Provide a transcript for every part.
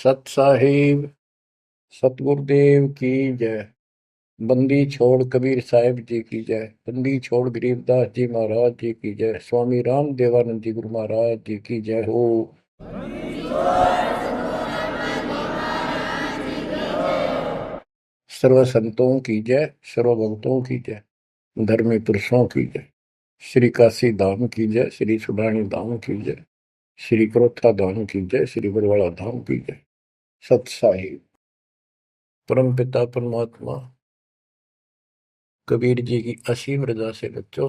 सत साहिब सतगुरुदेव की जय। बंदी छोड़ कबीर साहिब जी की जय। बंदी छोड़ गरीबदास जी महाराज जी की जय। स्वामी राम देवानंद जी गुरु महाराज जी की जय हो। सर्व संतों की जय, सर्व भक्तों की जय, धर्मी पुरुषों की जय। श्री काशी धाम की जय, श्री सुडानी धाम की जय, श्री क्रोथा धाम की जय, श्री बरवाड़ा धाम की जय। सत साहिब परम पिता परमात्मा कबीर जी की असीम रजा से बच्चों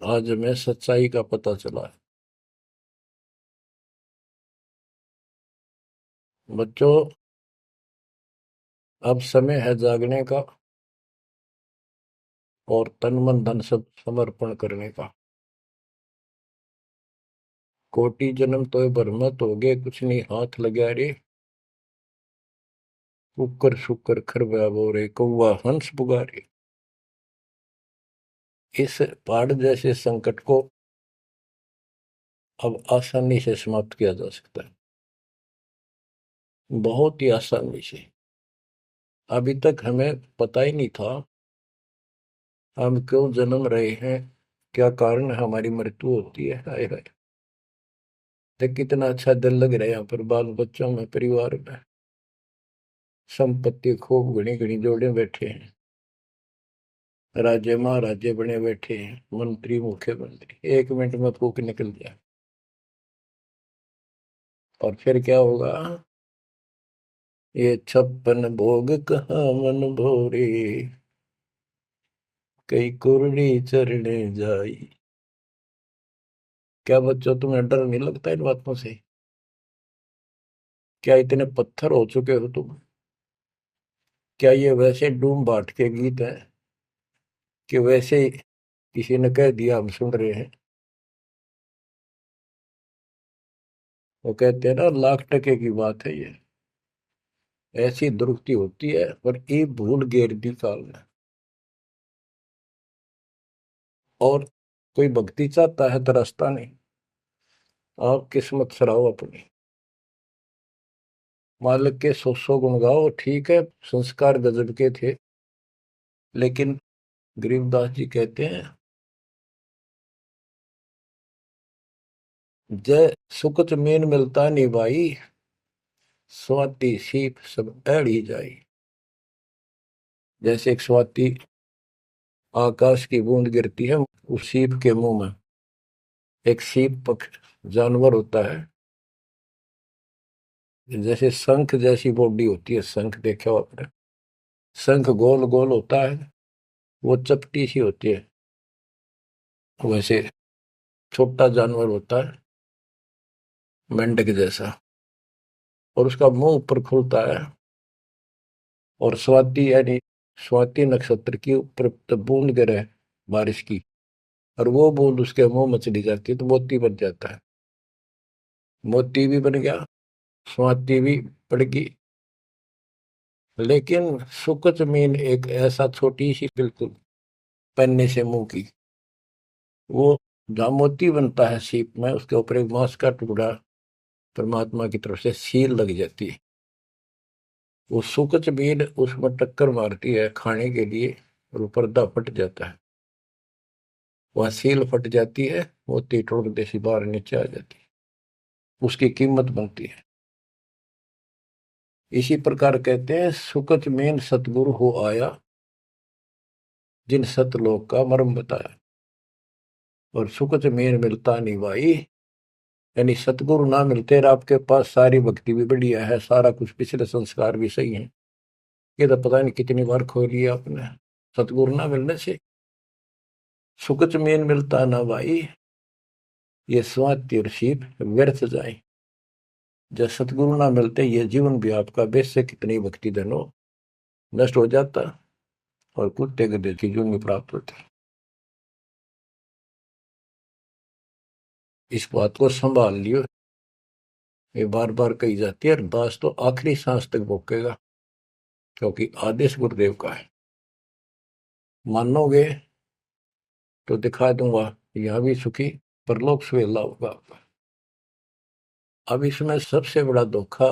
आज हमें सच्चाई का पता चला है। बच्चों अब समय है जागने का और तन मन धन सब समर्पण करने का। कोटि जन्म तो भरमत हो गए, कुछ नहीं हाथ लगा रे। कुकर शुकर खरबा बोरे, कौवा हंस पुगारे। इस पहाड़ जैसे संकट को अब आसानी से समाप्त किया जा सकता है, बहुत ही आसानी से। अभी तक हमें पता ही नहीं था हम क्यों जन्म रहे हैं, क्या कारण हमारी मृत्यु होती है। हाय हाय, देख कितना अच्छा दिल लग रहा है यहाँ पर, बाल बच्चों में, परिवार में। संपत्ति खूब घनी घनी जोड़े बैठे हैं, राजे महाराजे बने बैठे हैं, मंत्री मुख्यमंत्री। एक मिनट में फूक निकल जाए और फिर क्या होगा। ये 56 भोग कहाँ मन भोरे, कई कुर्नी चरणे जाई। क्या बच्चों तुम्हें डर नहीं लगता इन बातों से? क्या इतने पत्थर हो चुके हो तुम? क्या ये वैसे डूम बाट के गीत है कि वैसे किसी ने कह दिया हम सुन रहे हैं? वो कहते हैं ना, लाख टके की बात है ये। ऐसी दुरुक्ति होती है पर ये भूल गेर दी काल ने। और कोई भक्ति चाहता है तो रास्ता नहीं। आप किस्मत सराहो अपनी, मालिक के 100 गुण गाओ। ठीक है, संस्कार गजब के थे, लेकिन गरीबदास जी कहते हैं, जय सुकत मीन मिलता नहीं भाई, स्वाति सीप सब एड़ी जाई। जैसे एक स्वाति आकाश की बूंद गिरती है उस सीप के मुंह में। एक सीप जानवर होता है, जैसे शंख जैसी बॉडी होती है। शंख देखा हो आपने? शंख गोल गोल होता है, वो चपटी सी होती है। वैसे छोटा जानवर होता है, मेंढक जैसा, और उसका मुंह ऊपर खुलता है। और स्वाति यानी स्वाति नक्षत्र की ऊपर तब बूंद गिरे बारिश की, और वो बूंद उसके मुंह में चली जाती है तो मोती बन जाता है। मोती भी बन गया, स्वाति भी पड़ गई। लेकिन सुख जमीन एक ऐसा छोटी सी बिल्कुल पन्ने से मुंह की, वो जहाँ मोती बनता है सीप में, उसके ऊपर एक मांस का टुकड़ा परमात्मा की तरफ से सील लग जाती है। वो सुख जमीन उसमें टक्कर मारती है खाने के लिए, और वो पर्दा फट जाता है। वह सील फट जाती है, मोती टुकड़े से बाहर नीचे आ जाती है, उसकी कीमत बनती है। इसी प्रकार कहते हैं, सुकच मेन सतगुरु हो आया, जिन सतलोक का मर्म बताया। और सुकच मेन मिलता नहीं भाई, यानी सतगुरु ना मिलते और आपके पास सारी भक्ति भी बढ़िया है, सारा कुछ पिछले संस्कार भी सही है, ये तो पता नहीं कितनी बार खो लिया आपने। सतगुरु ना मिलने से सुकच मेन मिलता ना भाई, ये स्वाति और सीप व्यर्थ जाए। जब सतगुरु ना मिलते ये जीवन भी आपका बेशक कितनी भक्ति धन हो नष्ट हो जाता, और कुत्ते गधे की जून में प्राप्त होती। इस बात को संभाल लियो, ये बार बार कही जाती है, दास तो आखिरी सांस तक भोगेगा, क्योंकि आदेश गुरुदेव का है। मानोगे तो दिखा दूंगा, यहां भी सुखी परलोक सुहेला होगा। अब इसमें सबसे बड़ा धोखा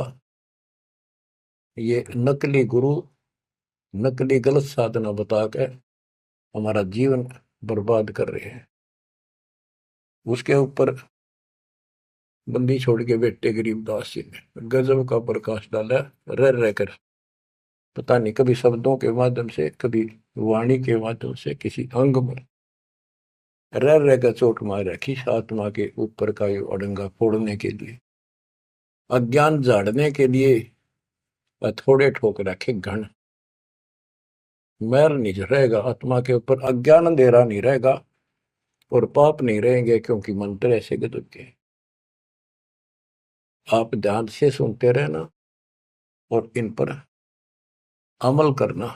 ये नकली गुरु, नकली गलत साधना बता के हमारा जीवन बर्बाद कर रहे हैं। उसके ऊपर बंदी छोड़ के बेटे गरीबदास जी ने गजब का प्रकाश डाला, रह रह कर। पता नहीं कभी शब्दों के माध्यम से, कभी वाणी के माध्यम से, किसी अंग में रह रह कर चोट मार रखी आत्मा के ऊपर का ये अड़ंगा फोड़ने के लिए, अज्ञान झाड़ने के लिए। थोड़े ठोक रखे घन, मैल नहीं रहेगा आत्मा के ऊपर, अज्ञान अंधेरा नहीं रहेगा और पाप नहीं रहेंगे, क्योंकि मंत्र ऐसे गजब के। आप ध्यान से सुनते रहना और इन पर अमल करना,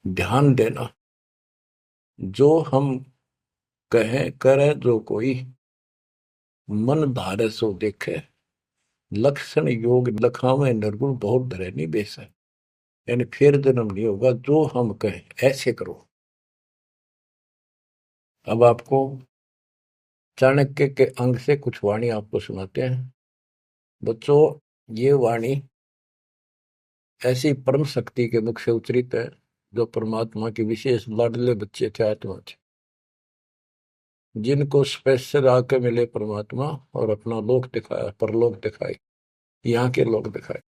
ध्यान देना। जो हम कहें करे जो कोई, मन धारे सो देखे, लक्षण योग लखावे निर्गुण बहुत धरे नहीं बेस है। यानी फिर जन्म नहीं होगा, जो हम कहें ऐसे करो। अब आपको चाणक्य के अंग से कुछ वाणी आपको सुनाते हैं। बच्चों, ये वाणी ऐसी परम शक्ति के मुख से उच्चरित है, जो परमात्मा के विशेष लाडले बच्चे थे, आत्मा थे, जिनको स्पेशल आके मिले परमात्मा और अपना लोक दिखाया, परलोक दिखाए, यहाँ के लोक दिखाए।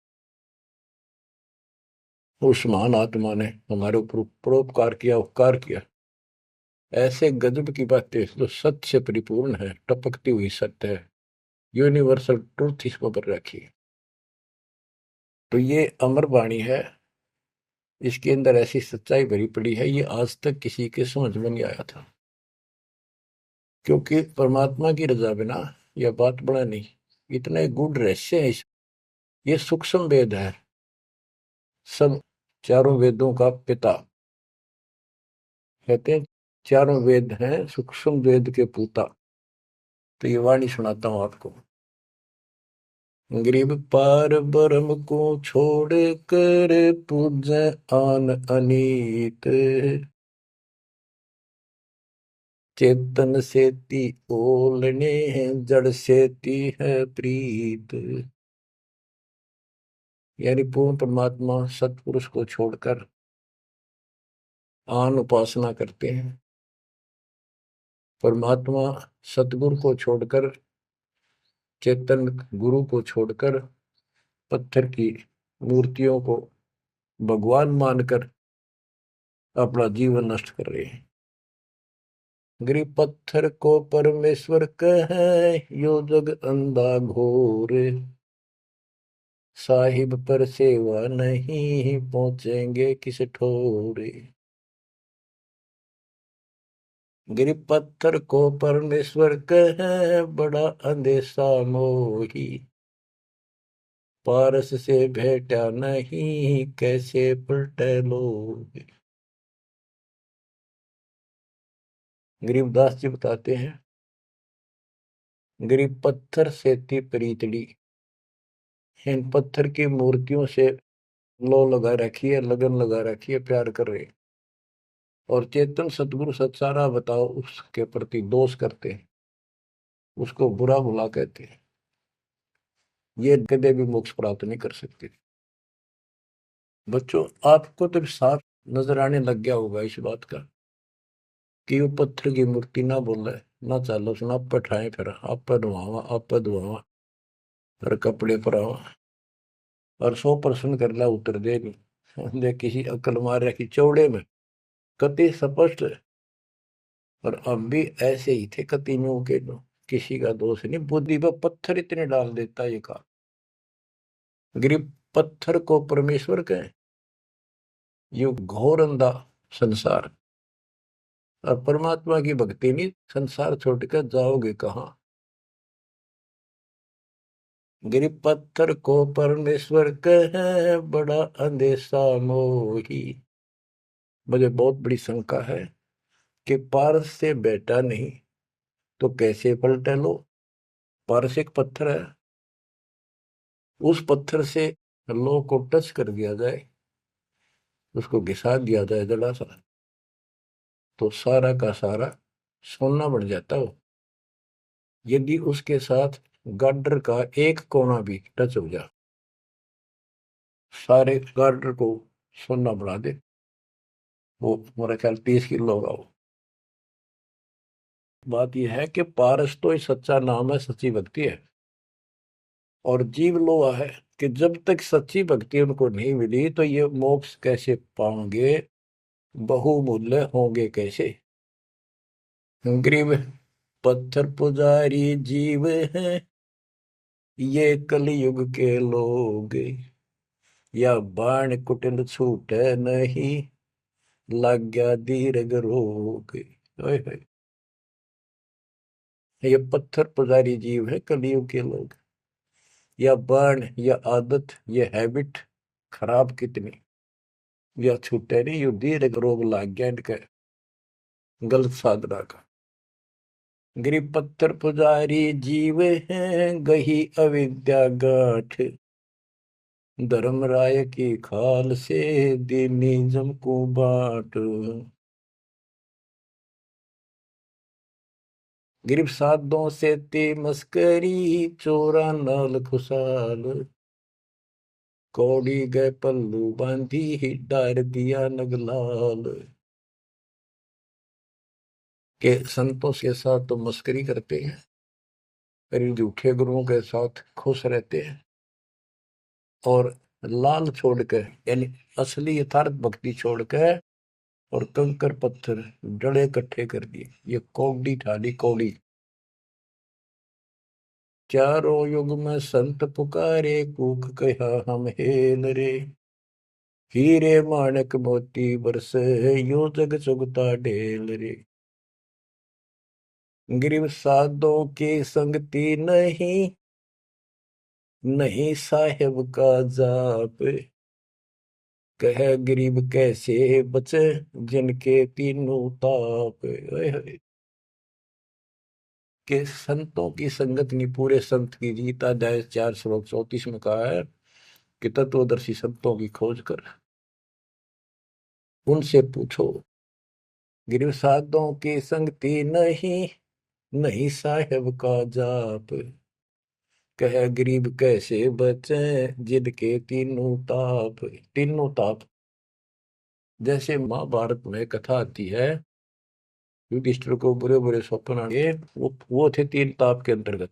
उस महान आत्मा ने हमारे ऊपर परोपकार किया, उपकार किया। ऐसे गजब की बातें जो सत्य से परिपूर्ण है, टपकती हुई सत्य है, यूनिवर्सल ट्रूथ इसको पर रखी है। तो ये अमर वाणी है, इसके अंदर ऐसी सच्चाई भरी पड़ी है, ये आज तक किसी के समझ में नहीं आया था। क्योंकि परमात्मा की रजा बिना यह बात बड़ा नहीं, इतने गूढ़ रहस्य है। ये सूक्ष्म वेद है, सब चारों वेदों का पिता कहते हैं, चारों वेद हैं सूक्ष्म वेद के पूता। तो ये वाणी सुनाता हूं आपको। गरीब पार ब्रह्म को छोड़ कर पूजे आन अनीत, चेतन सेती ओलने जड़ सेती है प्रीत। यानी पूर्ण परमात्मा सतपुरुष को छोड़कर आन उपासना करते हैं, परमात्मा सतगुरु को छोड़कर, चेतन गुरु को छोड़कर पत्थर की मूर्तियों को भगवान मानकर अपना जीवन नष्ट कर रहे हैं। गरीब पत्थर को परमेश्वर कहे, यो जग अंधा घोर, साहिब पर सेवा नहीं पहुंचेंगे किस ठोरे। गरीब पत्थर को परमेश्वर कहे, बड़ा अंदेशा मोही, पारस से भेटा नहीं कैसे पलटे लोग। गरीबदास जी बताते हैं, गरीब पत्थर से थी प्रीतड़ी, इन पत्थर की मूर्तियों से लो लगा रखी है, लगन लगा रखी है, प्यार कर रहे। और चेतन सतगुरु सत्सारा बताओ उसके प्रति दोष करते हैं, उसको बुरा भुला कहते हैं। ये कदे भी मोक्ष प्राप्त नहीं कर सकते। बच्चों, आपको तो साफ नजर आने लग गया होगा इस बात का कि वो पत्थर की मूर्ति ना बोले, ना चालो सुना, आप पठाए फिर आप धुआवा, आप धुआवा, फिर कपड़े पर आवा और 100% कर ला उतर दे नहीं दे, किसी अकल मार रखी चौड़े में कति स्पष्ट है। और अब भी ऐसे ही थे कति नो के नो, किसी का दोष नहीं, बुद्धि पर पत्थर इतने डाल देता ये का। गरीब पत्थर को परमेश्वर कहे, ये घोर अंधा संसार, और परमात्मा की भक्ति नहीं, संसार छोड़कर जाओगे कहाँ। गरीब पत्थर को परमेश्वर कहे, बड़ा अंदेशा मोही। मुझे बहुत बड़ी शंका है कि पारस से बेटा नहीं तो कैसे पलटे लो। पारस एक पत्थर है, उस पत्थर से लो को टच कर दिया जाए, उसको घिसा दिया जाए जरा सा, तो सारा का सारा सोना बन जाता हो। यदि उसके साथ गार्डर का एक कोना भी टच हो जाए, सारे गार्डर को सोना बना दे, वो मेरा ख्याल 30 किलो होगा वो। बात यह है कि पारस तो ही सच्चा नाम है, सच्ची भक्ति है। और जीव लोहा है कि जब तक सच्ची भक्ति उनको नहीं मिली तो ये मोक्ष कैसे पाएंगे, बहुमूल्य होंगे कैसे। गरीब पत्थर पुजारी जीव हैं ये कलयुग के लोग, या बाण कुटिल छूटे नहीं, लग गया दीर्घ रोग। ओए होए, ये पत्थर पुजारी जीव है कलयुग के लोग, या बाण, या आदत, ये हैबिट खराब कितनी, या छूटे नहीं, यू दीर्घ रोग लग गया इनके गलत साधना का। गरीब पत्थर पुजारी जीव हैं गही अविद्या गांठ, धर्मराय की खाल से दीनी जम को बाट। गिरफ्त साधों से ते मस्करी, चोरा नाल खुशाल, कौड़ी गए पल्लू बांधी ही डार दिया नगलाल। के संतों के साथ तो मस्करी करते हैं, पर इन झूठे गुरुओं के साथ खुश रहते हैं, और लाल छोड़कर यानी असली यथार्थ भक्ति छोड़कर और कंकर पत्थर जड़े इकट्ठे कर दिए। ये कौड़ी ठाली कौड़ी। चारों युग में संत पुकारे, कूक कहा हम हेल रे, हीरे माणक मोती बरसे, यो जग चुगता ढेल रे। गिरव साधों की संगति नहीं, नहीं साहेब का जाप, कह गरीब कैसे बचे जिनके तीनों ताप। ओए होए, के संतों की संगत नहीं, पूरे संत की गीता अध्याय 4 श्लोक 34 में कहा है कि तत्वदर्शी संतों की खोज कर उनसे पूछो। गिरव साधों की संगति नहीं, नहीं साहेब का जाप, कह गरीब कैसे बचे जिनके तीनों ताप। तीनों ताप, जैसे महाभारत में कथा आती है, युधिष्ठिर को बुरे बुरे स्वप्न आए, वो थे तीन ताप के अंतर्गत।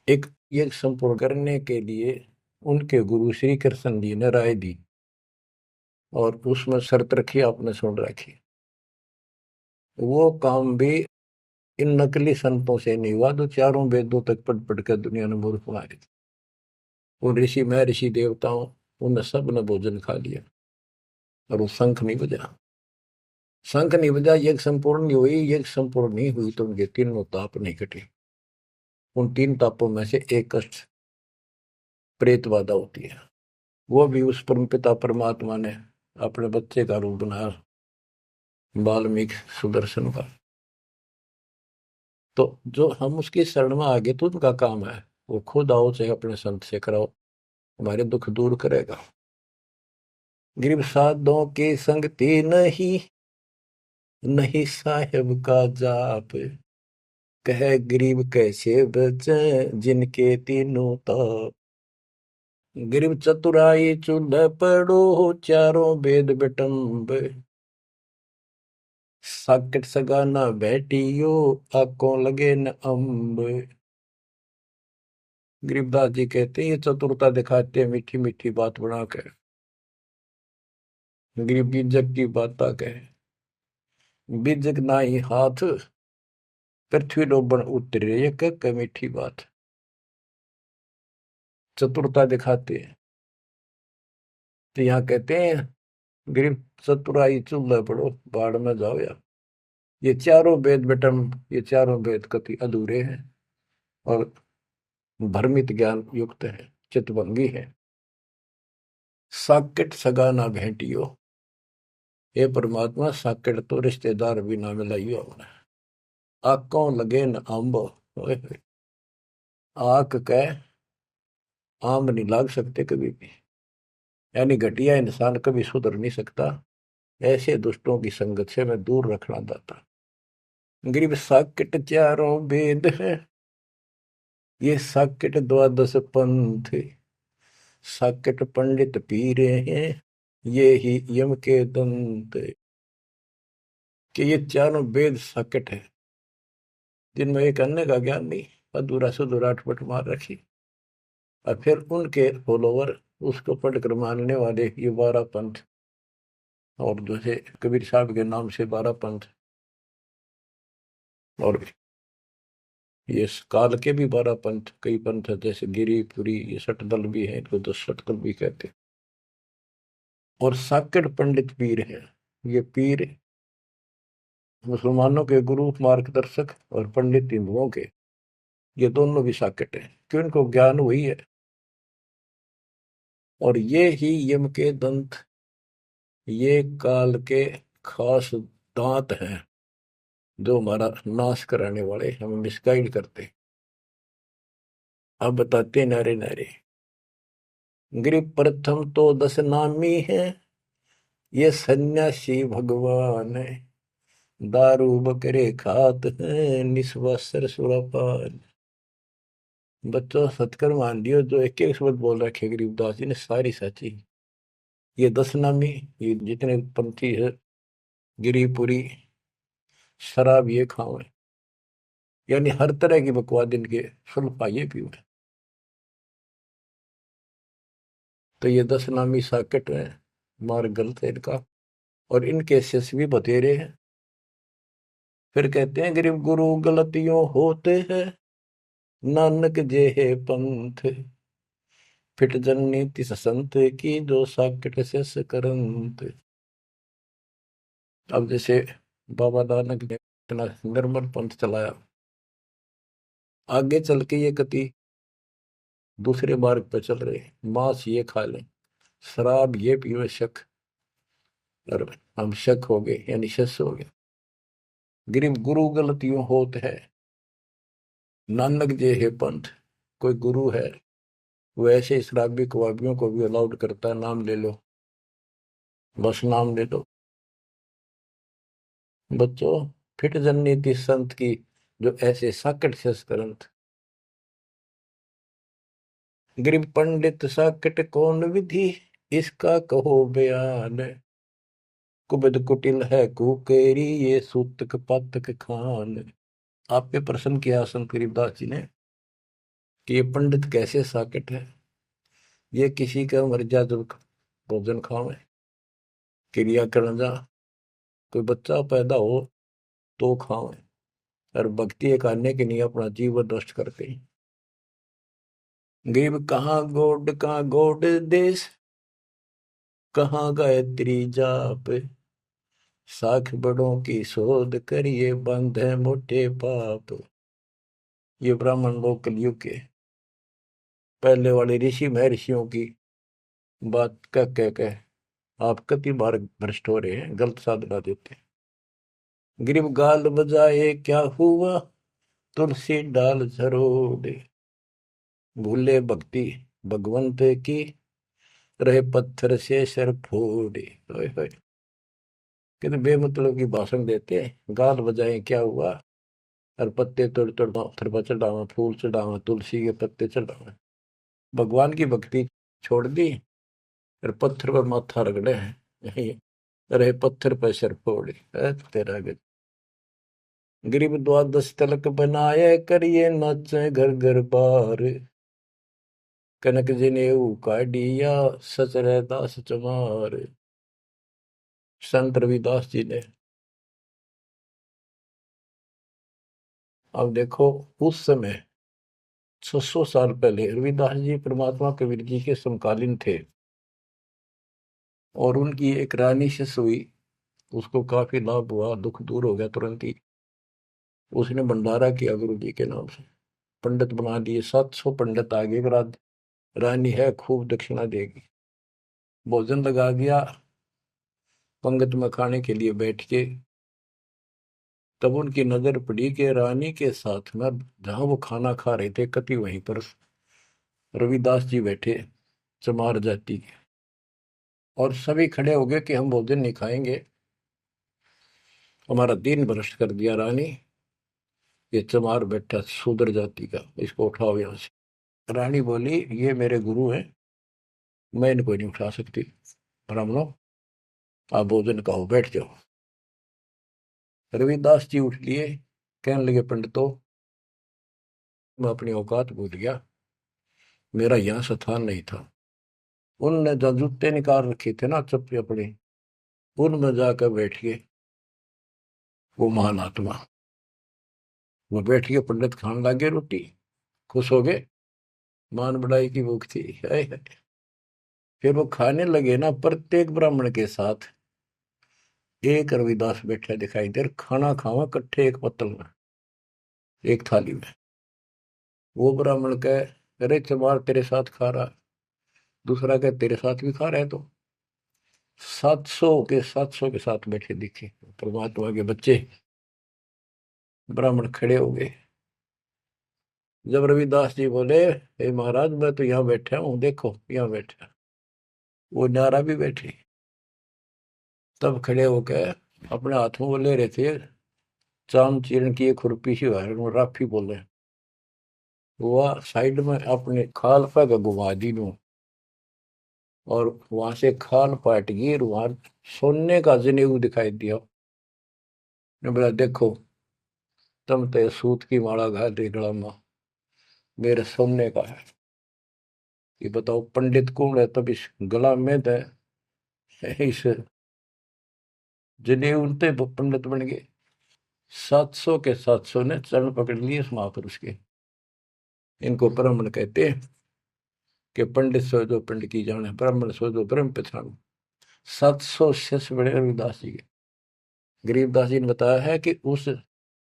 एक यज्ञ संपूर्ण करने के लिए उनके गुरु श्री कृष्ण जी ने राय दी, और उसमें शर्त रखी, आपने सुन रखी। वो काम भी इन नकली संतों से नहीं हुआ जो चारों वेदों तक पढ़ पढ़ कर दुनिया ने मूर्ख बना रही थी। उन ऋषि मैं ऋषि देवताओं, उन सब ने भोजन खा लिया, और वो शंख नहीं बजा। शंख नहीं बजा, यज्ञ संपूर्ण नहीं हुई। यज्ञ संपूर्ण नहीं हुई तो उनके तीनों ताप नहीं कटे। उन तीन तापों में से एक कष्ट प्रेत बाधा होती है, वो भी उस परम पिता परमात्मा ने अपने बच्चे का रूप बनाया, वाल्मीकि सुदर्शन का। तो जो हम उसकी शरण में आगे तो उनका काम है, वो खुद आओ चाहे अपने संत से कराओ, हमारे दुख दूर करेगा। गरीब साधों की संगति नहीं, नहीं साहेब का जाप, कह गरीब कैसे बचे जिनके तीनों ताप। गरीब चतुराई चूल्हे पड़ो, चारों वेद बिटम्ब, साकट सगा न बैठियो, आकों लगे न अम्ब। गरीबदास जी कहते हैं ये चतुरता दिखाते हैं मीठी मीठी बात बनाकर, गरीब बीजक की बात कहे, बीजक ना ही हाथ, पृथ्वी डोबन उतरे, ये कह मीठी बात। चतुरता दिखाते हैं, तो यहाँ कहते हैं गरीब चतुराई चूल्हे पड़ो, बाढ़ में जाओ यार। ये चारों वेद बेटम, ये चारों वेद कति अधूरे हैं और भ्रमित ज्ञान युक्त है, चितभंगी है। साकेट सगा ना भेंटियो, हे परमात्मा साकेट तो रिश्तेदार भी ना मिलाइयो हमने। आकों लगे न अम्ब, आक कह आम नहीं लाग सकते कभी भी, यानी घटिया इंसान कभी सुधर नहीं सकता। ऐसे दुष्टों की संगत से मैं दूर रखना चाहता। गरीब साकेट चारों वेद है, ये साकेट द्वादश पंथ, साकेट पंडित पीरे हैं, ये ही यम के दंत। कि ये चारों वेद साकेट है, जिनमें एक अन्य का ज्ञान नहीं, अधूरा सुधूरा अटपट मार रखी। और फिर उनके फॉलोवर उसको पढ़कर मानने वाले ये 12 पंथ, और जैसे कबीर साहब के नाम से 12 पंथ, और ये काल के भी 12 पंथ, कई पंथ है, जैसे गिरिपुरी, ये सटदल भी है, इनको 10 सटदल भी कहते हैं। और साकेट पंडित पीर है, ये पीर मुसलमानों के गुरु मार्गदर्शक और पंडित हिंदुओं के, ये दोनों भी साकेट है, क्यों इनको ज्ञान वही है। और ये ही यम के दंत, ये काल के खास दांत हैं, जो हमारा नाश कराने वाले, हमें मिसगाइड करते। अब बताते नारे नारे। गरीब प्रथम तो 10 नामी है, ये सन्यासी भगवान है, दारू बकरे खात हैं, निस्वासर सुरापान। बच्चों सतकर मान लियो, जो एक एक शब्द बोल रखे गरीबदास जी ने सारी सच्ची। ये 10 नामी, ये जितने पंथी है, गिरिपुरी, शराब ये खाओ, यानी हर तरह की बकवाद इनके सुल्फा ये पीओ। तो ये 10 नामी साकेट है, मार्ग गलत है इनका, और इनके शिष्य भी बतेरे हैं। फिर कहते हैं गरीब गुरु गलतियों होते हैं, नानक जे है पंथ, फिट जननी तिस संत की, जो साकेट शिष्य करंत। अब जैसे बाबा नानक ने इतना निर्मल पंथ चलाया, आगे चल के ये गति दूसरे मार्ग पर चल रहे, मांस ये खा लें, शराब ये पीवे शक, और हम शक हो गए यानी शस हो गए। गरीब गुरु गलतियों होत है, नानक जे है पंथ। कोई गुरु है वो ऐसे शराबी कबाबियों को भी अलाउड करता है, नाम ले लो, बस नाम ले लो। बच्चों फिट जननी थी संत की, जो ऐसे साकट शस करंत। गरीब पंडित साकट कौन विधि, इसका कहो बयान, कुबद कुटिल है कुकेरी, ये सूतक पातक खान। आप पे प्रश्न किया संत गरीबदास जी ने कि ये पंडित कैसे साकट है। ये किसी का मर जा जब भोजन खावे, क्रिया करना जा, कोई बच्चा पैदा हो तो खावे, और भक्ति करने के लिए अपना जीवन नष्ट करते हैं। गरीब कहाँ गोड देश, कहाँ गायत्री जाप, साख बड़ों की शोध करिए, बंधे मोटे पाप। ये ब्राह्मण लोग कलयुग के पहले वाले ऋषि महर्षियों की बात कह आप कति बार भ्रष्ट हो रहे हैं, गलत साधना देते हैं। गरीब गाल बजाए क्या हुआ, तुलसी डाल झरोड़े, भूले भक्ति भगवंत की, रहे पत्थर से सर फोड़े। ओए होए, कितने बेमतलब की भाषण देते हैं। गाल बजाए क्या हुआ, और पत्ते तोड़ तोड़ पत्थर पर चढ़ावा, फूल चढ़ावा, तुलसी के पत्ते चढ़ावा, भगवान की भक्ति छोड़ दी, और पत्थर पर माथा रगड़े हैं, रहे पत्थर पर सर फोड़े। तेरा गज। गरीब द्वादश तलक बनाए, करिए नाचे घर घर बार, कनक जनेऊ काढ़िया, सच रहदास चमार। संत रविदास जी ने, अब देखो उस समय 600 साल पहले रविदास जी परमात्मा कबीर जी के समकालीन थे, और उनकी एक रानी शिष्य हुई, उसको काफी लाभ हुआ, दुख दूर हो गया तुरंत ही। उसने भंडारा किया गुरु जी के नाम से, पंडित बना दिए, 700 पंडित आ गए, रानी है खूब दक्षिणा देगी। भोजन लगा दिया, पंगत में खाने के लिए बैठ के, तब उनकी नजर पड़ी कि रानी के साथ में जहां वो खाना खा रहे थे, कति वहीं पर रविदास जी बैठे, चमार जाति के। और सभी खड़े हो गए कि हम भोजन नहीं खाएंगे, हमारा दिन भ्रष्ट कर दिया रानी। ये चमार बैठा शूद्र जाति का, इसको उठाओ यहाँ से। रानी बोली ये मेरे गुरु हैं, मैं इनको नहीं उठा सकती। ब्राह्मणों आप भोजन खाओ, बैठ जाओ। रविदास जी उठ लिए, कहने लगे पंडितों मैं अपनी औकात भूल गया, मेरा यहाँ स्थान नहीं था। उनने जो जूते निकाल रखे थे ना चप्पे अपने, उनमें जाकर बैठ गए वो महान आत्मा। वो बैठ के पंडित खाने लगे रोटी, खुश हो गए, मान बढ़ाई की भूख थी। हाय हाय। फिर वो खाने लगे ना, प्रत्येक ब्राह्मण के साथ एक रविदास बैठा दिखाई दे, खाना खावा कट्ठे एक पत्तल में, एक थाली में। वो ब्राह्मण कहे अरे चमार तेरे साथ खा रहा, दूसरा कहे तेरे साथ भी खा रहा है। तो 700 के साथ बैठे दिखे परमात्मा के बच्चे। ब्राह्मण खड़े हो गए। जब रविदास जी बोले हे महाराज मैं तो यहाँ बैठा हूँ, देखो यहाँ बैठा, वो नारा भी बैठे। तब खड़े होकर अपने हाथ में वो ले रहे थे चाम चीरण की एक खुरपी सी राफी बोले, वह साइड में अपने खाल पे घुमा दी नू, और वहां से खाल पाट गई और वहां सोने का जनेऊ दिखाई दिया। ने बोला देखो तुम तो सूत की माला घाल रही गला में, मेरे सोने का है। ये बताओ पंडित कौन है, तब इस गला में तो इस जनेऊ ते पंडित बन गए। 700 के 700 ने चरण पकड़ लिए इस महापुरुष के। इनको ब्राह्मण कहते हैं कि पंडित सो जो पंडित की जाने, ब्राह्मण सो जो ब्रह्म पहचान। 700 शिष्य बड़े रविदास जी के। गरीबदास जी ने बताया है कि उस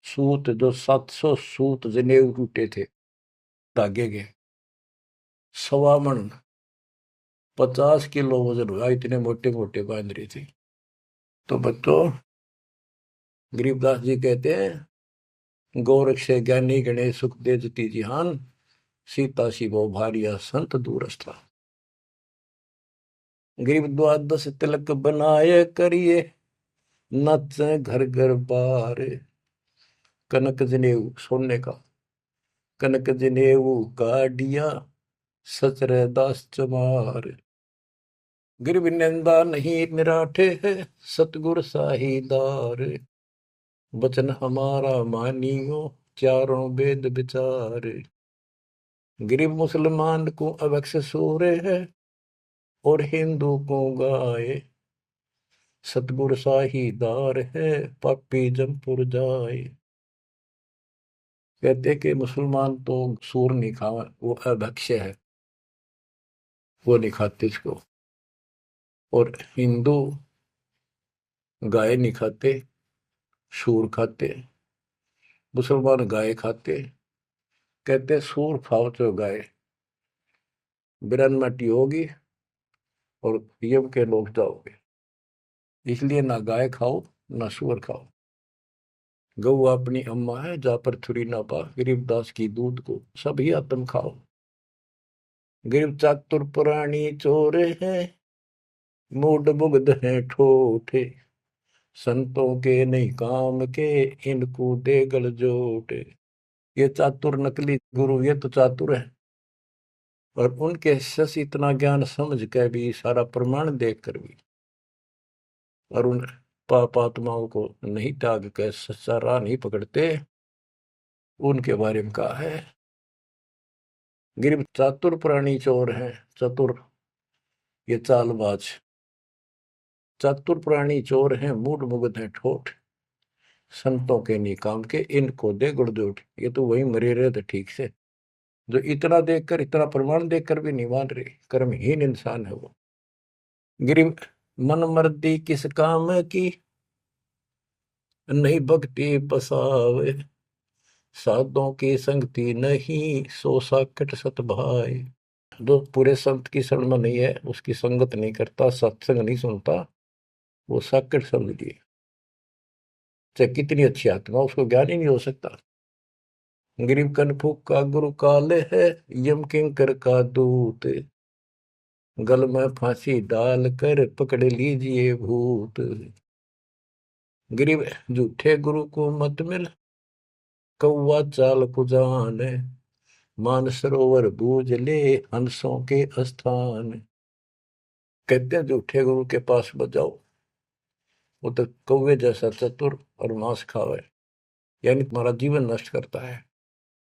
सूत जो 700 सूत जनेऊ टूटे थे धागे के, 1.25 मन 50 किलो वजन हुआ, इतने मोटे मोटे बांध रही थी। तो बच्चों गरीबदास जी कहते हैं गोरख से ज्ञानी गणे सुख दे जती जिहान, सीता शिवो भारिया संत दूरस्था। गरीब द्वादश तिलक बनाए करिए, नच घर घर बार। कनक जनेऊ सोने का, कनक जनेऊ काडिया, सचर दास चमार। गिरव निंदा नहीं निराठे है, सतगुर साहीदार। वचन हमारा मानियो, चारों वेद विचार। गरीब मुसलमान को अवक्ष सूरे है, और हिंदू को गाय। सतगुर साहीदार है, पापी जमपुर जाए। कहते कि मुसलमान तो सूर नहीं खावा, वो अभक्ष्य है, वो नहीं खाते इसको। और हिंदू गाय नहीं खाते, सूर खाते। मुसलमान गाय खाते। कहते सूर खाओ तो गाय बिरन मटी होगी और यम के लोग जाओगे, इसलिए ना गाय खाओ ना सूअर खाओ। गऊ अपनी अम्मा है, जा पर थुरी ना पा, गरीबदास की दूध को सभी आत्म खाओ। गरीब चातुर पुरानी चोर है, मूड मुग्ध है ठोठे। संतों के नहीं काम के, इनको दे गल जोटे। ये चातुर नकली गुरु, ये तो चातुर है, और उनके शिष्य इतना ज्ञान समझ के भी, सारा प्रमाण देख कर भी, और उन पाप आत्माओं को नहीं त्याग कर सच्चा राह नहीं पकड़ते, उनके बारे में कहा है। गिर चातुर प्राणी चोर है, चतुर ये चालबाज। चातुर प्राणी चोर है, मूड मुग्ध है ठोठ। संतों के नहीं काम के, इनको दे गुड़दोट। ये तो वही मरे रहे थे ठीक से, जो इतना देखकर, इतना प्रमाण देखकर भी नहीं मान रहे, कर्महीन इंसान है वो। गिर मन मर्दी किस काम की, नहीं भक्ति बसावे। साधों की संगति नहीं, सो साकट सत भाई। जो पूरे संत की शरण में नहीं है, उसकी संगत नहीं करता, सत्संग नहीं सुनता, वो साकट समझ लिए। चाहे कितनी अच्छी आत्मा, उसको ज्ञान ही नहीं हो सकता। गरीब कनफुक का गुरु काले है, यम किंकर का दूत। गल में फांसी डाल कर पकड़ लीजिए भूत। गरीब झूठे गुरु को मत मिल, कौवा चाल कुजान, मानसरोवर बूझ ले हंसों के स्थान। कहते हैं झूठे गुरु के पास मत जाओ, वो तो कौवे जैसा चतुर और मांस खावे, यानी तुम्हारा जीवन नष्ट करता है।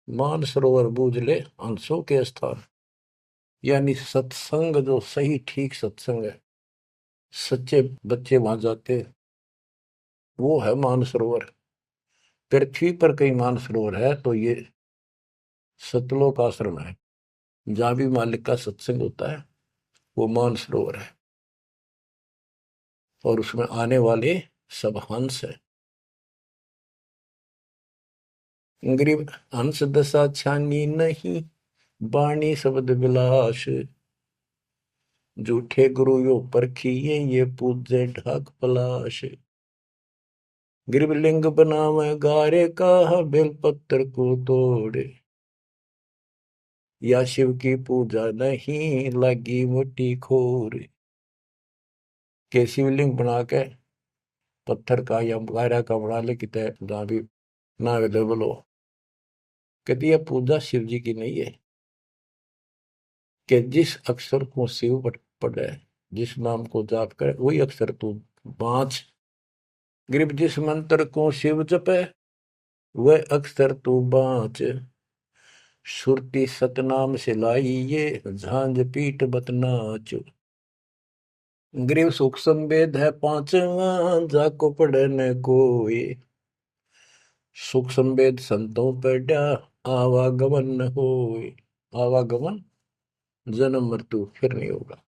मानसरोवर बूझ ले हंसों के स्थान, यानी सत्संग जो सही ठीक सत्संग है, सच्चे बच्चे वहां जाते, वो है मानसरोवर। पृथ्वी पर कई मानसरोवर है, तो ये सतलोक आश्रम है, जहां भी मालिक का सत्संग होता है वो मानसरोवर है, और उसमें आने वाले सब हंस है। गरीब हंस दशा छानी नहीं, बाणी शब्द विलास। झूठे गुरु यो परखिए, ये पूजे ढाक पलाश। गरीब लिंग बनावे गारे का, बेलपत्र को तोड़े। या शिव की पूजा नहीं, लगी मोटी खोर। के शिवलिंग बना के पत्थर का या गारा का बना ले, कितने जहां भी ना अवेलेबल हो, कहती है पूजा शिव जी की नहीं है। कि जिस अक्षर को शिव पढ़े, जिस नाम को जाप करे, वही अक्षर तू बाँच। गरीब जिस मंत्र को शिव जपे, वह अक्षर तू बाँच। सुरती सतनाम से लाई ये, झांझ पीठ बतनाच। गरीब सुख संवेद है पांचवा, जाको पढ़े न कोई। सुख संवेद संतों पढ़ा, आवागमन न होए। आवागमन जन्म मृत्यु फिर नहीं होगा।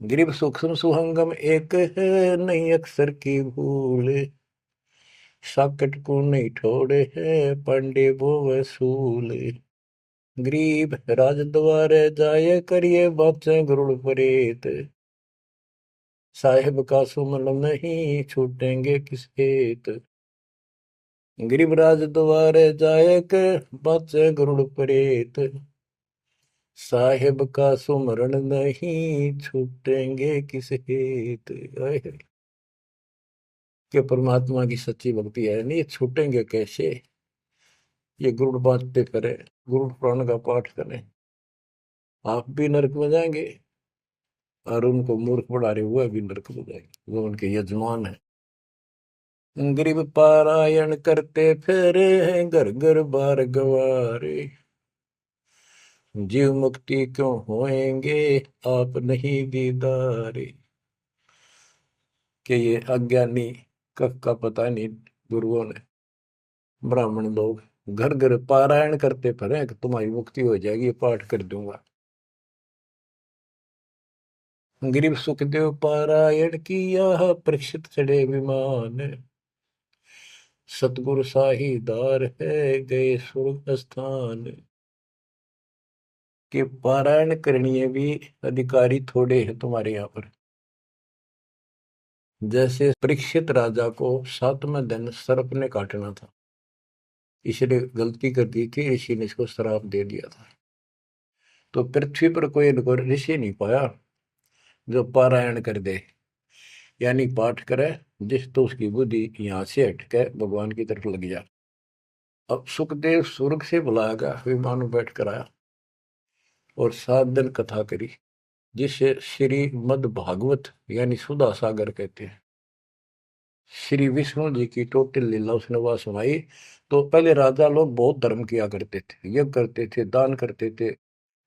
गरीब सूक्ष्म सुहंगम एक है, नहीं अक्षर की भूल। साकट को नहीं ठोड़े है, पांडे वो वसूल। गरीब राज द्वारे जाए, करिए बातें गरुड़ परेत। साहेब का सुमन नहीं, छूटेंगे किस हेत। गरीब राज द्वारे जाए, कर बातें गरुड़ परेत। साहेब का सुमरण नहीं, छूटेंगे किस हेत। कि परमात्मा की सच्ची भक्ति है नहीं, छूटेंगे कैसे। ये गुरुड़ बांटते करें, गुरुड़ पुराण का पाठ करें, आप भी नरक में जाएंगे, और उनको मूर्ख बना रहे हुए भी नरक में जाएंगे, वो उनके यजमान है। गरीब पारायण करते फिरे हैं, घर घर बार गवारे। जीव मुक्ति क्यों होएंगे, आप नहीं दीदारे। कि ये अज्ञानी का पता नहीं, गुरुओं ने, ब्राह्मण लोग घर घर पारायण करते फिरे कि तुम्हारी मुक्ति हो जाएगी, पाठ कर दूंगा। गरीब सुखदेव पारायण किया, परीक्षित चढ़े विमान। सतगुरु साहीदार है, गए स्वर्ग स्थान। के पारायण करनी भी अधिकारी थोड़े हैं तुम्हारे यहाँ पर। जैसे परीक्षित राजा को 7वें दिन सर्प ने काटना था, इसने गलती कर दी थी, ऋषि ने इसको श्राप दे दिया था। तो पृथ्वी पर कोई ऋषि नहीं पाया जो पारायण कर दे, यानी पाठ करे, जिस तो उसकी बुद्धि यहाँ से हटके भगवान की तरफ लग जा। अब सुखदेव स्वर्ग से बुलाया गया, विमान में बैठ कर आया और 7 दिन कथा करी, जिसे श्री मद भागवत यानी सुधा सागर कहते हैं। श्री विष्णु जी की टोटल लीला उसने वहां सुनाई। तो पहले राजा लोग बहुत धर्म किया करते थे, यज्ञ करते थे, दान करते थे,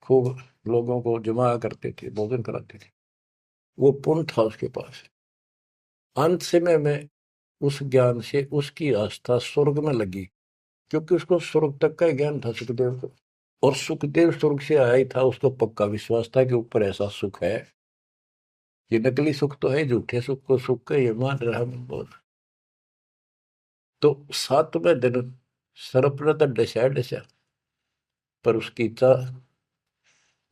खूब लोगों को जमा करते थे, भोजन कराते थे, वो पुण्य था उसके पास। अंत समय में उस ज्ञान से उसकी आस्था स्वर्ग में लगी, क्योंकि उसको स्वर्ग तक का ज्ञान था सुखदेव को। और सुखदेव स्वर्ग से आया ही था, उसको पक्का विश्वास था कि ऊपर ऐसा सुख है। ये नकली सुख तो है, झूठे सुख को सुख है ये मान रहा है बहुत। तो 7वें दिन सर्प ने तो डसा डसा, पर उसकी इच्छा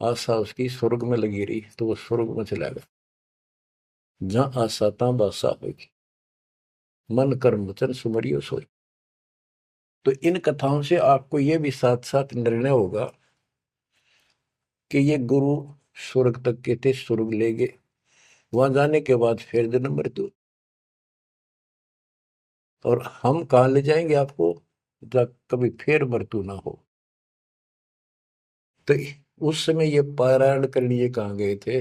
आशा उसकी स्वर्ग में लगी रही, तो वो स्वर्ग में चला गया। जहां आशा तहां बासा होगी, मन कर्म वचन सुमरियो सोई। तो इन कथाओं से आपको ये भी साथ साथ निर्णय होगा कि ये गुरु स्वर्ग तक के थे, स्वर्ग ले गए, वहां जाने के बाद फिर जन्म मृत्यु। और हम कहाँ ले जाएंगे आपको, जा कभी फिर मृत्यु ना हो। तो उस समय ये पारायण करने ये कहाँ गए थे?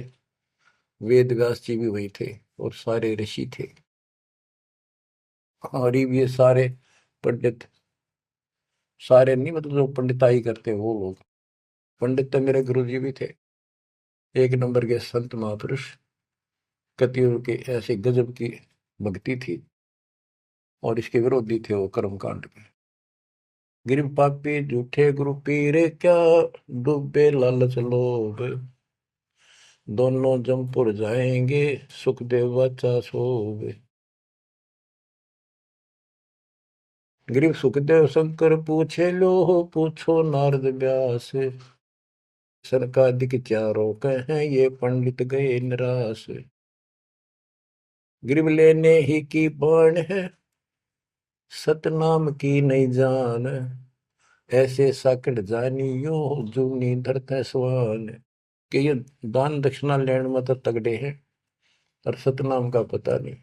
वेद व्यास जी भी वही थे और सारे ऋषि थे, और ये सारे पंडित, सारे नहीं मतलब जो पंडिताई करते वो लोग। पंडित तो मेरे गुरु जी भी थे, एक नंबर के संत महापुरुष। कतियों की ऐसी गजब की भक्ति थी, और इसके विरोधी थे वो कर्मकांड के। गिर पापी झूठे गुरु पीर क्या, डूबे लालच लोभ, दोनों जमपुर जाएंगे, सुखदेव बच्चा सोवे। गिरीव सुखदेव शंकर पूछे लो, पूछो नारद व्यास, सरकादिक चारों कहें ये पंडित गए निराश। गिरीव लेने ही की बाण है, सतनाम की नहीं जान, ऐसे साकट जानियो, जूनी धरते स्वान। कि ये दान दक्षिणा लेने में तो तगड़े हैं, और सतनाम का पता नहीं,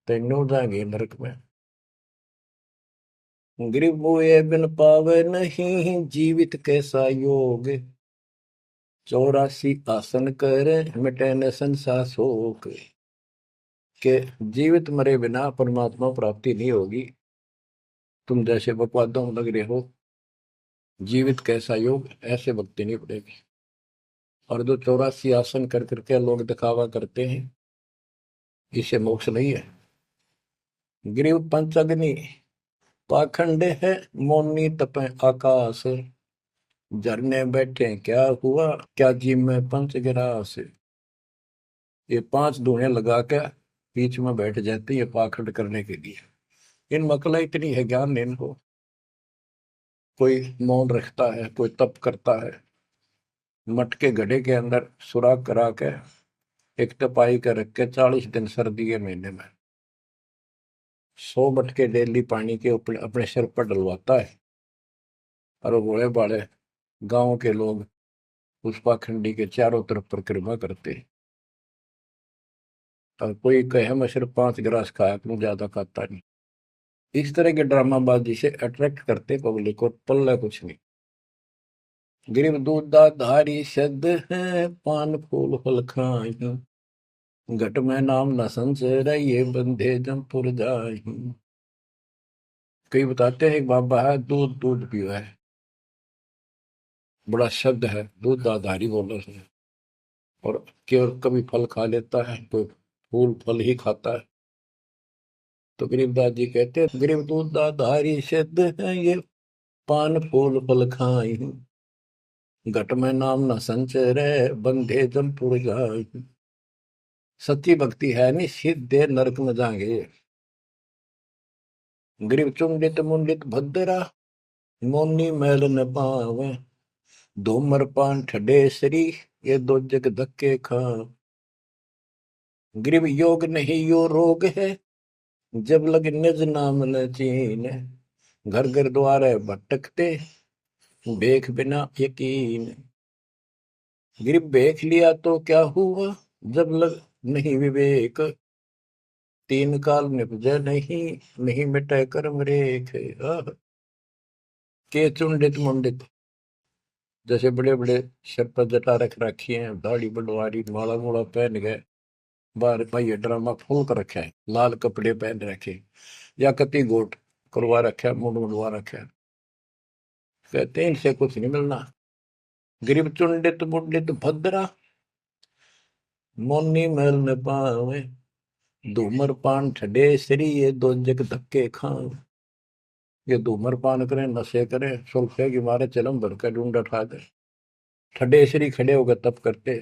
तेनों जाएंगे नरक में। गिरिव मोए बिन पावे नहीं, जीवित कैसा योग, 84 आसन करे, मिटे न संसार शोक। के जीवित मरे बिना परमात्मा प्राप्ति नहीं होगी। तुम जैसे बकवादों में लग रहे हो, जीवित कैसा योग, ऐसे भक्ति नहीं पड़ेगी। और जो 84 आसन कर करके लोग दिखावा करते हैं, इसे मोक्ष नहीं है। गिरिव पंचअग्नि पाखंड है, मौनी तपे आकाश, झरने बैठे क्या हुआ, क्या जी में पंच गिरास। ये 5 धुएं लगा के बीच में बैठ जाते हैं पाखंड करने के लिए। इन मकला इतनी है ज्ञान नहीं इनको। कोई मौन रखता है, कोई तप करता है, मटके घड़े के अंदर सुराख करा के एक तपाई कर रख के 40 दिन सर्दी के महीने में 100 मटके डेली पानी के अपने सिर पर डलवाता है, और वो बड़े बड़े गांव के लोग उस पाखंडी के चारों तरफ परिक्रमा करते हैं। और कोई कहे मैं सिर्फ 5 गिलास खाया करूं, ज्यादा खाता नहीं। इस तरह के ड्रामाबाजी से अट्रैक्ट करते पब्लिक, और पल्ला कुछ नहीं। गिरिव दूधा धारी शब्द है, पान फूल फल खाई, घट में नाम न संचय, ये बंधे जमपुर जाई। कई बताते हैं एक बाबा है, दूध दूध पियो है, बड़ा शब्द है दूध दाधारी बोलने से। और केवल कभी फल खा लेता है, कोई फूल फल ही खाता है। तो गरीबदास जी कहते हैं, गरीब दूध दाधारी सिद्ध है, ये पान फूल फल खाई, घट में नाम न संचय रहे, बंधे जमपुर जाई। सच्ची भक्ति है नहीं, सीधे नरक में जाएंगे। गरीब चुंडित मुंडित भद्रा, मोनी मैल न पावे, धूमर पान ठडेसरी, ये दो जग धक्के खा। गरीब योग नहीं यो रोग है, जब लग निज नाम न चीन, घर घर द्वारे भटकते, बेख बिना यकीन। गरीब बेख लिया तो क्या हुआ, जब लग नहीं विवेक, 3 काल निपजे नहीं, नहीं मिटे कर्म रेख। के चुंडित मुंडित, जैसे बड़े बड़े सिर पर जटा रख रखी है, दाढ़ी बड़वारी, माला मोला पहन गए, बाहर भाई ड्रामा फूल कर रखा है, लाल कपड़े पहन रखे, या कति गोट करवा रखा है, मुंड मुंडवा रखा है। कहते हैं इनसे कुछ नहीं मिलना। गरीब चुंडित मुंडित भद्रा, मोनी महल न पावे, धूमर पान ठडे श्री, ये दो जग धक्के खाओ। ये धूमर पान करें, नशे करें, सुल्फे की मारे चलम भर कर ढूंढ उठा दे, ठडे श्री खड़े होकर तप करते,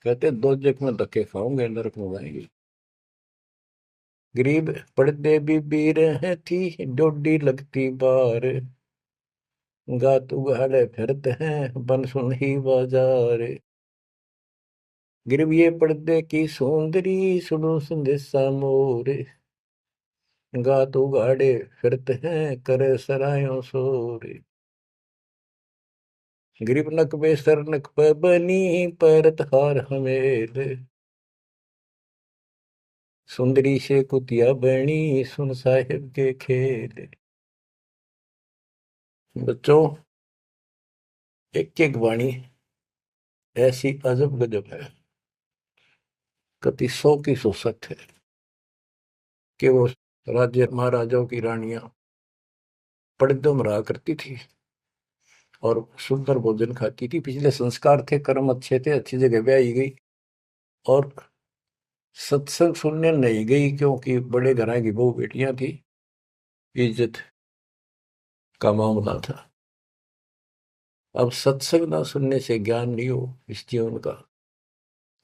कहते 2 जग में धक्के खाओगे, नरक में जाएंगे। गरीब पड़दे भी बीर है थी, डोडी लगती बार, गात उगाड़े फिरते हैं, बन सुन ही बाजार। गरीब ये पर्दे की सुंदरी, सुनो संदेशा मोर, गात उगाड़े फिरते हैं, करे सरायों शोर। गरीब नक बेसर नक पे बनी, पैरत हार हमेल, सुंदरी से कुतिया बनी, सुन साहिब के खेल। बच्चों, एक एक वाणी ऐसी अजब गजब है, कति 100 की 100 सत्य है कि वो राज्य महाराजाओं की रानियां पड़दम रहा करती थी और सुंदर भोजन खाती थी। पिछले संस्कार थे, कर्म अच्छे थे, अच्छी जगह ब्याही गई और सत्संग सुनने नहीं गई क्योंकि बड़े घरां की बहू बेटियां थी, इज्जत का मामला था। अब सत्संग ना सुनने से ज्ञान नहीं हो इस जीवन का,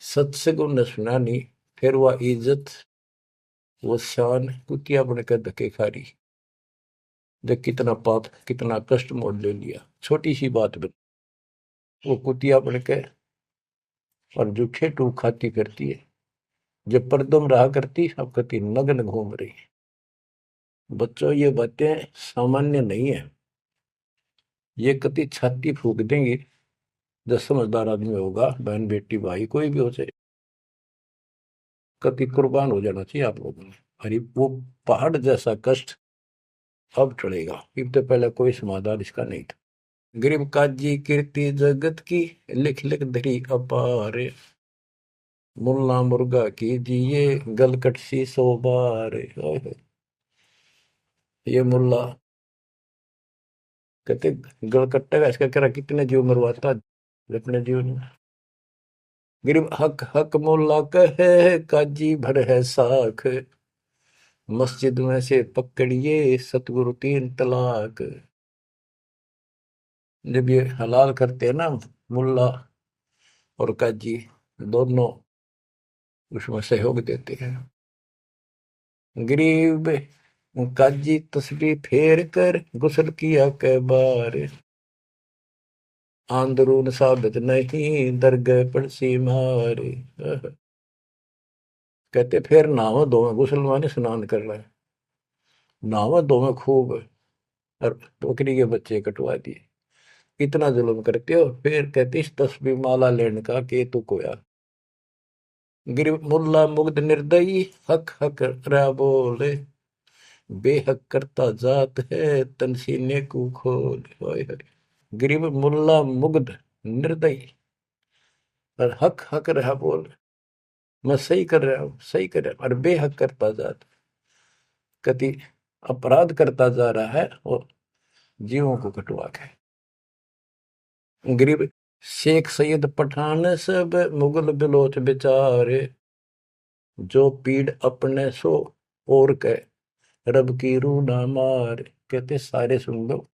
सत्संग उन्हें सुना नहीं, फिर वह इज्जत, वो शान कुतिया बनकर धक्के खा रही। देख कितना पाप, कितना कष्ट मोल ले लिया छोटी सी बात में। वो कुतिया बनकर और जूठे टूक खाती करती है, जब परदम रहा करती अब कति नग्न घूम रही। बच्चों, ये बातें सामान्य नहीं है, ये कति छाती फूक देंगी। जो समझदार आदमी होगा, बहन बेटी भाई कोई भी हो जाए, कति कुर्बान हो जाना चाहिए आप लोगों ने। अरे वो पहाड़ जैसा कष्ट अब टलेगा, इससे पहले कोई समाधान इसका नहीं था। गरीब काजी कीर्ति जगत की, लिख लिख धरी अपार, मुल्ला मुर्गा की जिए गलकट सी 100 बार। ये मुल्ला कहते गलकट्टा का इसका करा कितने जीव मरवाता अपने जीवन में। गरीब हक हक मुल्ला कहे काजी भर है साख, मस्जिद में से पकड़िए सतगुरु 3 तलाक। जब ये हलाल करते हैं ना मुल्ला और काजी दोनों, उसमें सहयोग देते हैं। गरीब काजी तस्बीह फेर कर गुस्ल किया कै बार, आंदरून साबित नहीं दरगह पड़सी मार। कहते फिर नहावा धोवे, गुस्ल माने स्नान कर रहे, नहावा धोवे खूब और बकरी के बच्चे कटवा दिए। इतना जुल्म करते हो, फिर कहते इस तस्बीह माला लेने का के तू कोया। गिर मुल्ला मुग्ध निर्दयी हक हक रा बोले, बेहक करता जात है तन सीने को खोल। गरीब मुल्ला मुग्ध निर्दयी और हक हक रहा बोल, मैं सही कर रहा हूं, सही कर रहा हूं, और बेहक करता जात, कति अपराध करता जा रहा है और जीवों को कटवा के। गरीब शेख सैयद पठान सब मुगल बिलोच बेचारे, जो पीड़ अपने सो और के रब की रूह ना मार। कहते सारे सुन लो,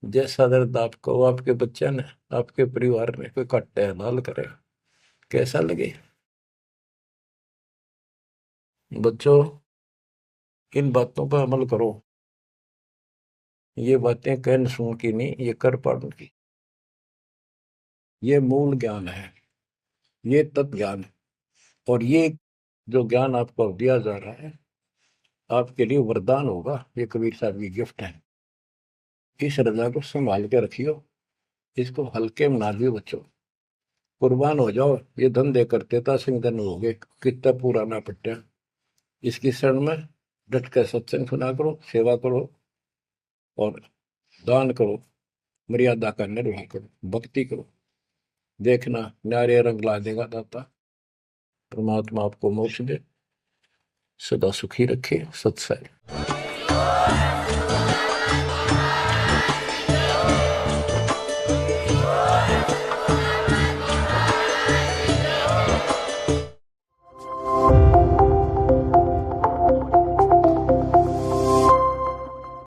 जैसा दर्द आपको आपके बच्चे ने, आपके परिवार ने कोई कट्टे हलाल करे, कैसा लगे। बच्चों, इन बातों पर अमल करो। ये बातें कहन सुन की नहीं, ये कर पाड़न की। ये मूल ज्ञान है, ये तत्व ज्ञान है, और ये जो ज्ञान आपको दिया जा रहा है आपके लिए वरदान होगा। ये कबीर साहब की गिफ्ट है। इस रजा को संभाल के रखियो, इसको हल्के में ना लियो बच्चों, कुर्बान हो जाओ। ये धंधे करते था सिंह धन हो गए, कितना पुराना पट्टा। इसकी शरण में डट कर सत्संग सुना करो, सेवा करो और दान करो, मर्यादा का निर्वाह करो, भक्ति करो। देखना न्यारे रंग ला देगा दाता। परमात्मा आपको मोक्ष दे, सदा सुखी रखे। सत्संग।